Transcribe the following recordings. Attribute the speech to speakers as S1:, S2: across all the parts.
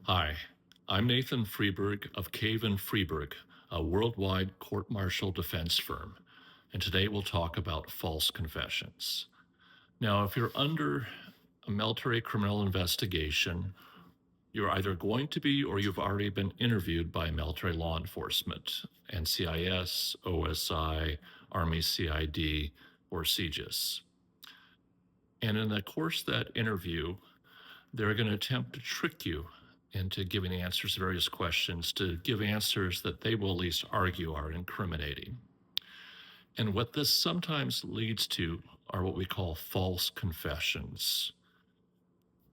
S1: Hi, I'm Nathan Freeberg of Cave and Freeberg, a worldwide court-martial defense firm, and today we'll talk about false confessions. Now, if you're under a military criminal investigation, you're either going to be or you've already been interviewed by military law enforcement, NCIS, OSI, Army CID, or CJIS. And in the course of that interview, they're going to attempt to trick you into giving answers to various questions to give answers that they will at least argue are incriminating. And what this sometimes leads to are what we call false confessions.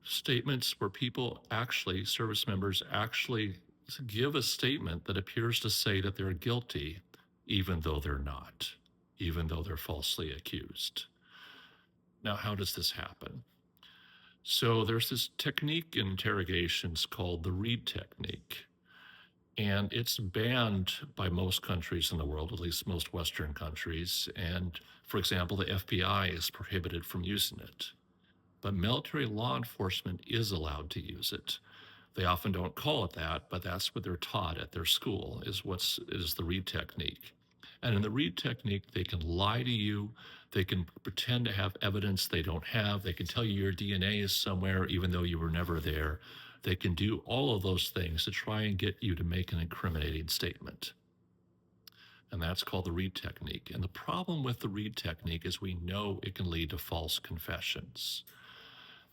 S1: Statements where service members actually give a statement that appears to say that they're guilty, even though they're not, even though they're falsely accused. Now, how does this happen? So there's this technique in interrogations called the Reed technique, and it's banned by most countries in the world, at least most Western countries. And for example, the FBI is prohibited from using it. But military law enforcement is allowed to use it. They often don't call it that, but that's what they're taught at their school is the Reed technique. And in the Reed technique, they can lie to you. They can pretend to have evidence they don't have. They can tell you your DNA is somewhere, even though you were never there. They can do all of those things to try and get you to make an incriminating statement. And that's called the Reed technique. And the problem with the Reed technique is we know it can lead to false confessions.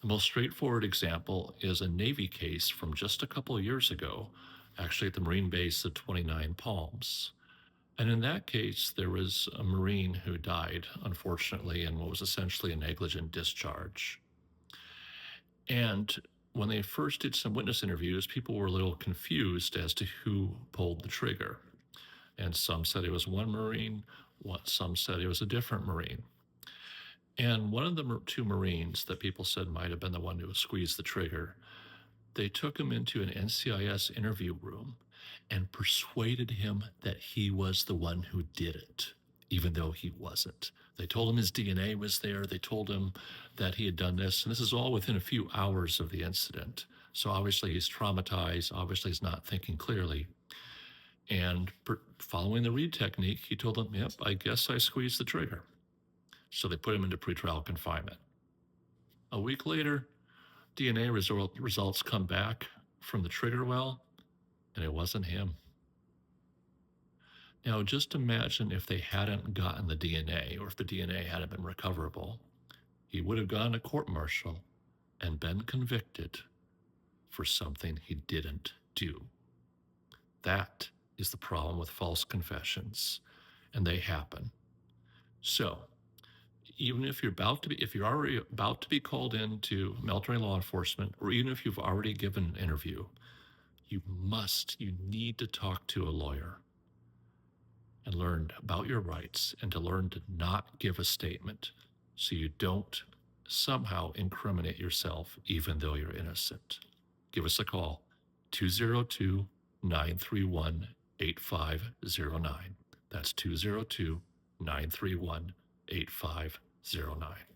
S1: The most straightforward example is a Navy case from just a couple of years ago, actually at the Marine base at 29 Palms. And in that case, there was a Marine who died, unfortunately, in what was essentially a negligent discharge. And when they first did some witness interviews, people were a little confused as to who pulled the trigger. And some said it was one Marine, some said it was a different Marine. And one of the two Marines that people said might have been the one who squeezed the trigger, they took him into an NCIS interview room and persuaded him that he was the one who did it, even though he wasn't. They told him his DNA was there. They told him that he had done this. And this is all within a few hours of the incident. So obviously he's traumatized. Obviously he's not thinking clearly. And following the Reed technique, he told them, yep, I guess I squeezed the trigger. So they put him into pretrial confinement. A week later, DNA results come back from the trigger well, and it wasn't him. Now, just imagine if they hadn't gotten the DNA, or if the DNA hadn't been recoverable, he would have gone to court-martial and been convicted for something he didn't do. That is the problem with false confessions, and they happen. So, even if you're already about to be called into military law enforcement, or even if you've already given an interview, you need to talk to a lawyer and learn about your rights and to learn to not give a statement so you don't somehow incriminate yourself even though you're innocent. Give us a call, 202-931-8509. That's 202-931-8509.